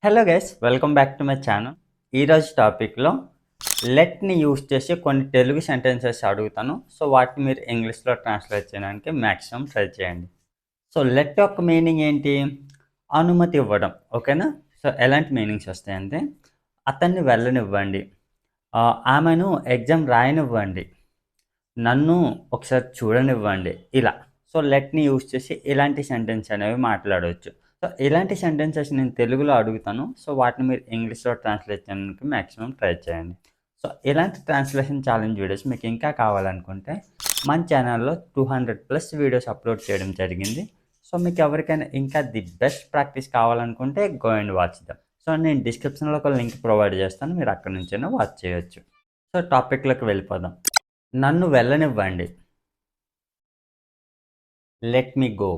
Hello guys, welcome back to my channel. ఈరోజు టాపిక్లో లెట్ని use చేసి కొన్ని తెలుగు సెంటెన్సెస్ అడుగుతాను. సో వాటిని మీరు ఇంగ్లీష్లో ట్రాన్స్లేట్ చేయడానికి మ్యాక్సిమం ట్రై చేయండి. సో లెట్ యొక్క మీనింగ్ ఏంటి? అనుమతి ఇవ్వడం. ఓకేనా? సో ఎలాంటి మీనింగ్స్ వస్తాయంటే, అతన్ని వెళ్ళనివ్వండి, ఆమెను ఎగ్జామ్ రాయనివ్వండి, నన్ను ఒకసారి చూడనివ్వండి, ఇలా. సో లెట్ని యూస్ చేసి ఇలాంటి సెంటెన్స్ అనేవి మాట్లాడవచ్చు. సో ఇలాంటి సెంటెన్సెస్ నేను తెలుగులో అడుగుతాను. సో వాటిని మీరు ఇంగ్లీష్లో ట్రాన్స్లేట్ చేయడానికి మ్యాక్సిమం ట్రై చేయండి. సో ఇలాంటి ట్రాన్స్లేషన్ ఛాలెంజ్ వీడియోస్ మీకు ఇంకా కావాలనుకుంటే మన ఛానల్లో 200+ వీడియోస్ అప్లోడ్ చేయడం జరిగింది. సో మీకు ఎవరికైనా ఇంకా ది బెస్ట్ ప్రాక్టీస్ కావాలనుకుంటే go and watch dum. So నేను డిస్క్రిప్షన్లో ఒక లింక్ ప్రొవైడ్ చేస్తాను, మీరు అక్కడ నుంచైనా వాచ్ చేయొచ్చు. సో టాపిక్లోకి వెళ్ళిపోదాం. నన్ను వెళ్ళనివ్వండి. Let me go.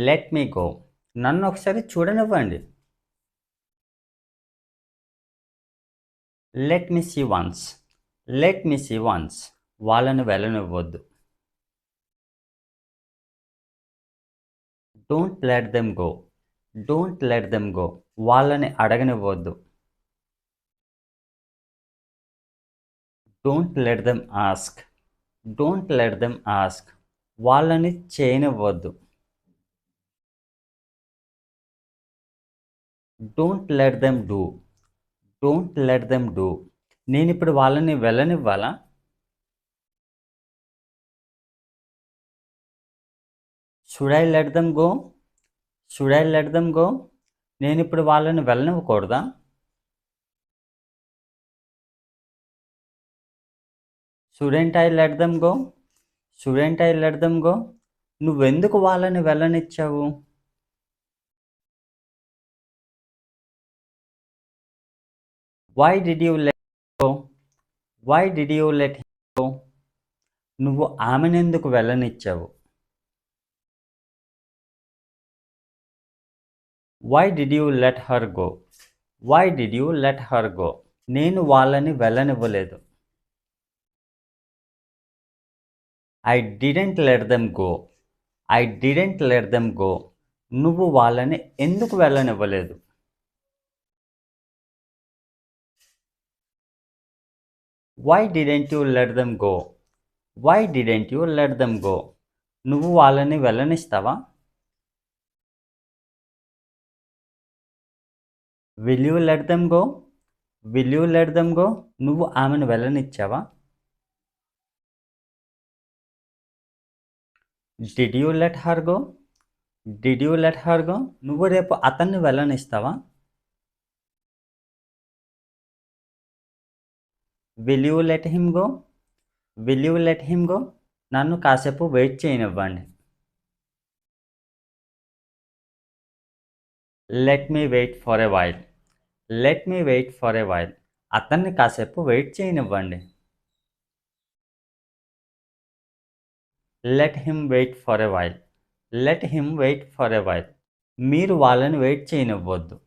Let me go. నన్ను ఒకసారి చూడనివ్వండి. Let me see once. Let me see once. వాళ్ళని వెళ్ళనివ్వద్దు. Don't let them go. Don't let them go. వాళ్ళని అడగనివ్వద్దు. Don't let them ask. Don't let them ask. వాళ్ళని చేయనివ్వద్దు. Don't let them do. Don't let them do. నేను ఇప్పుడు వాళ్ళని వెళ్ళనివ్వాలా? Should I let them go? Should I let them go? నేను ఇప్పుడు వాళ్ళని వెళ్ళనివ్వకూడదా? Student I let them go? Shouldn't I let them go? నువ్వెందుకు వాళ్ళని వెళ్ళనిచ్చావు? Why did you let go? Why did you let go? నువ్వు ఆమెనెందుకు వెళ్ళనిచ్చావు? Why did you let her go? Why did you let her go? నేను వాళ్ళని వెళ్ళనివ్వలేదు. I didn't let them go. I didn't let them go. నువ్వు వాళ్ళని ఎందుకు వెళ్ళనివ్వలేదు? Why didn't you let them go? Why didn't you let them go? నువ్వు వాళ్ళని వెళ్ళనిస్తావా? Will you let them go? Will you let them go? నువ్వు ఆమెను వెళ్ళనిచ్చావా? Did you let her go? Did you let her go? నువ్వు రేపు అతన్ని వెళ్ళనిస్తావా? Will you let him go? Will you let him go? నన్ను కాసేపు వెయిట్ చేయనివ్వండి. Let me wait for a while. Let me wait for a while. అతన్ని కాసేపు wait చేయనివ్వండి. Let him wait for a while. Let him wait for a while. మీరు వాళ్ళని wait చేయనివ్వద్దు.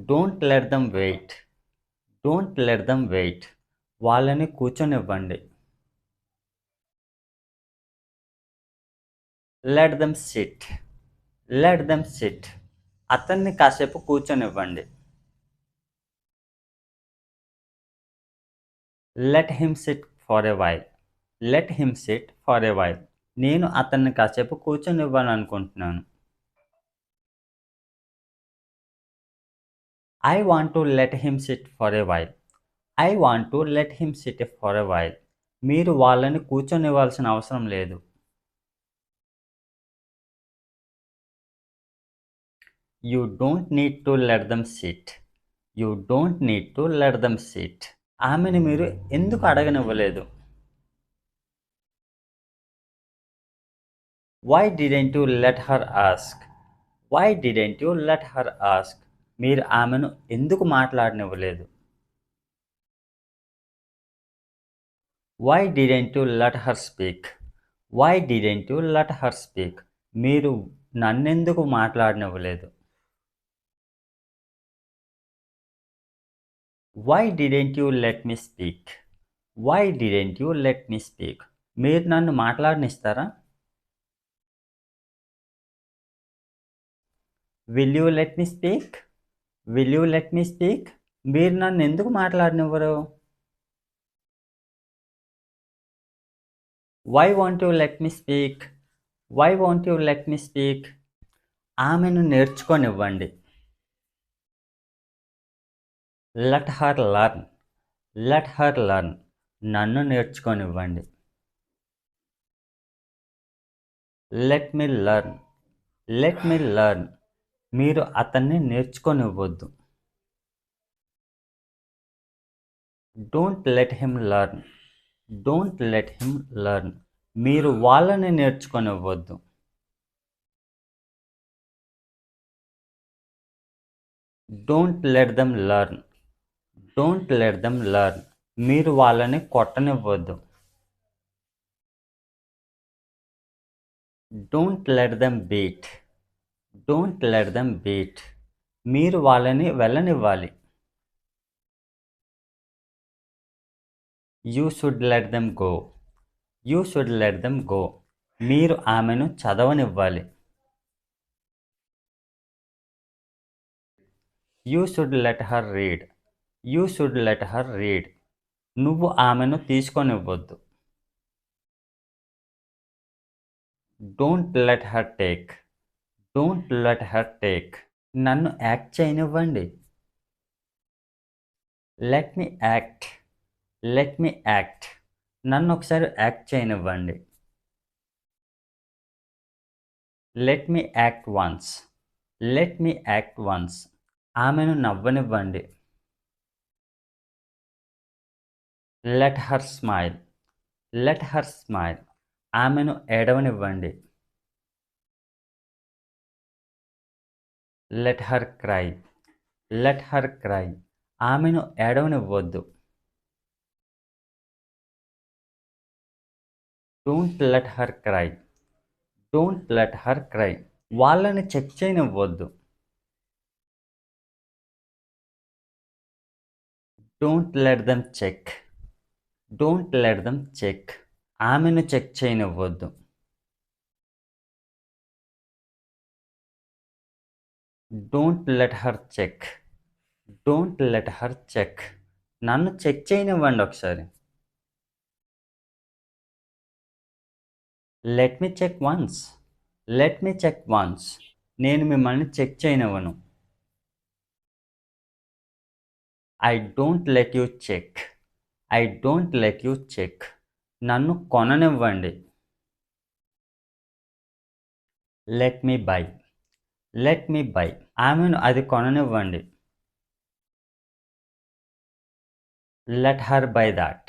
Don't let them wait. Don't let them wait. వాళ్ళని కూర్చొనివ్వండి. Let them sit. Let them sit. అతన్ని కాసేపు కూర్చొనివ్వండి. Let him sit for a while. Let him sit for a while. నేను అతన్ని కాసేపు కూర్చొనివ్వాలనుకుంటున్నాను. I want to let him sit for a while. I want to let him sit for a while. మీరు వాళ్ళని కూర్చొనివ్వాల్సిన అవసరం లేదు. You don't need to let them sit. You don't need to let them sit. ఆమెను మీరు ఎందుకు అడగనివ్వలేదు? Why didn't you let her ask? Why didn't you let her ask? మీరు ఆమెను ఎందుకు మాట్లాడనివ్వలేదు? Why didn't you let her speak? Why didn't you let her speak? మీరు నన్నెందుకు మాట్లాడనివ్వలేదు? Why didn't you let me speak? Why didn't you let me speak? మీరు నన్ను మాట్లాడనిస్తారా? Will you let me speak? Will you let me speak? మీరు నన్ను ఎందుకు మాట్లాడనివ్వరు? Why won't you let me speak? Why won't you let me speak? ఆమెను నేర్చుకోనివ్వండి. Let her learn. Let her learn. నన్ను నేర్చుకోనివ్వండి. Let me learn. Let me learn. మీరు అతన్ని నేర్చుకోనివ్వద్దు. Don't let him learn. Don't let him learn. మీరు వాళ్ళని నేర్చుకోనివ్వద్దు. Don't let them learn. Don't let them learn. మీరు వాళ్ళని కొట్టనివ్వద్దు. Don't let them beat. Don't let them beat. మీరు వాళ్ళని వెళ్ళనివ్వాలి. You should let them go. You should let them go. మీరు ఆమెను చదవనివ్వాలి. You should let her read. You should let her read. నువ్వు ఆమెను తీసుకొనివ్వద్దు. Don't let her take. Don't let her take. నన్ను యాక్ట్ చేయనివ్వండి. Let me act. Let me act. నన్ను ఒకసారి యాక్ట్ చేయనివ్వండి. Let me act once. Let me act once. ఆమెను నవ్వనివ్వండి. Let her smile. Let her smile. ఆమెను ఏడవనివ్వండి. Let her cry. Let her cry. ఆమెను ఏడవనివ్వద్దు. Don't let her cry. Don't let her cry. వాళ్ళని చెక్ చేయనివ్వద్దు. Don't let them check. Don't let them check. ఆమెను check చేయనివ్వద్దు. Don't let her check. Don't let her check. నన్ను check చేయనివ్వండి ఒకసారి. Let me check once. Let me check once. నేను మిమ్మల్ని check చేయనివ్వను. I don't let you check. I don't let you check. నన్ను కొననివ్వండి. Let me buy. Let me buy. ఆమెను అది కొననివ్వండి. Let her buy that.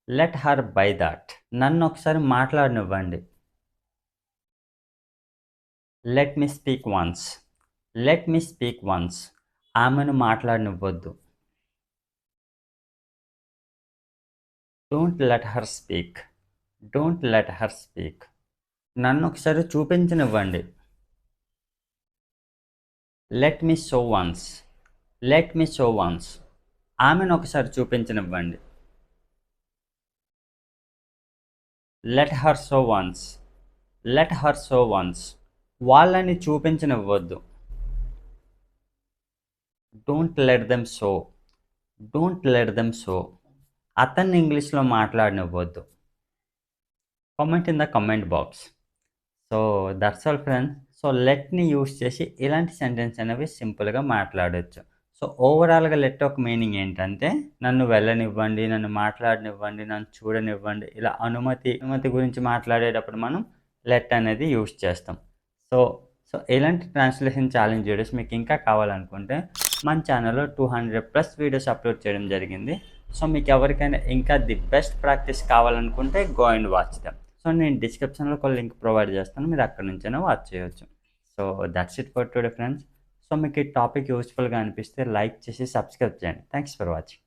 Let her buy that. నన్ను ఒకసారి మాట్లాడనివ్వండి. Let me speak once. Let me speak once. ఆమెను మాట్లాడనివ్వద్దు. Don't let her speak. Don't let her speak. నన్ను ఒకసారి చూపించనివ్వండి. Let me show once. Let me show once. ఆమెను ఒకసారి చూపించనివ్వండి. Let her show once. Let her show once. వాళ్ళని చూపించనివ్వద్దు. Don't let them show. Don't let them show. అతన్ని ఇంగ్లీష్లో మాట్లాడనివ్వద్దు. Comment in the comment box. So that's all friends. So లెట్ని use చేసి ఇలాంటి సెంటెన్స్ అనేవి సింపుల్గా మాట్లాడవచ్చు. సో ఓవరాల్గా లెట్ ఒక మీనింగ్ ఏంటంటే నన్ను వెళ్ళనివ్వండి, నన్ను మాట్లాడనివ్వండి, నన్ను చూడనివ్వండి, ఇలా అనుమతి గురించి మాట్లాడేటప్పుడు మనం లెట్ అనేది యూస్ చేస్తాం. సో సో ఇలాంటి ట్రాన్స్లేషన్ ఛాలెంజ్ వీడియోస్ మీకు ఇంకా కావాలనుకుంటే మన ఛానల్లో 200+ వీడియోస్ అప్లోడ్ చేయడం జరిగింది. సో మీకు ఎవరికైనా ఇంకా ది బెస్ట్ ప్రాక్టీస్ కావాలనుకుంటే go and watch them. So నేను డిస్క్రిప్షన్లో ఒక లింక్ ప్రొవైడ్ చేస్తాను, మీరు అక్కడ నుంచైనా వాచ్ చేయవచ్చు. So that's it for today friends. So మీకు ఈ టాపిక్ యూస్ఫుల్గా అనిపిస్తే లైక్ చేసి సబ్స్క్రైబ్ చేయండి. Thanks for watching.